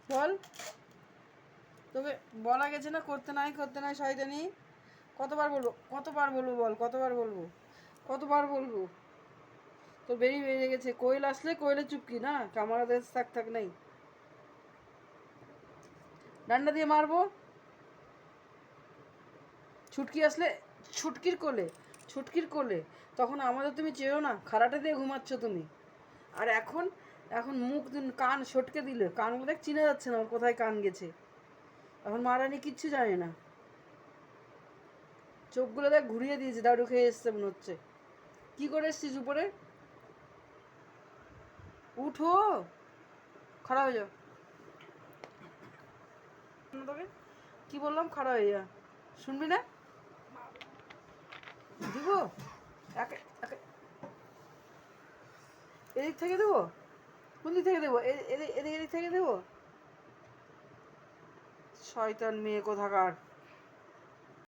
বল, তোকে বলা গেছে না করতে নাই শয়তানি। কতবার বলবো বল, কতবার বলবো। তোর বেরিয়ে গেছে। কোয়েল আসলে কোয়েলে চুপকি না, কামারা দেশ থাক নাই। ডান্ডা দিয়ে মারবো। ছুটকি আসলে ছুটকির কোলে তখন আমাদের তুমি চেয়েও না, খাড়াটা দিয়ে ঘুমাচ্ছ তুমি। আর এখন মুখ কান সটকে দিলে, কানগুলো দেখ চিনে যাচ্ছে না কোথায় কান গেছে। এখন মারানি কিচ্ছু জানে না, চোখগুলো দেখ ঘুরিয়ে দিয়েছে, দারু খেয়ে এসছে মনে হচ্ছে। কি করে এসছিস উপরে? উঠো, খাড়া হয়ে যাও। তোকে কি বললাম, খাড়া হয়ে যা। শুনবি না? দিব এদিক থেকে দেবো? কোন দিক থেকে দেবো? এদিক থেকে দেবো? শয়তান মেয়ে কোথাকার।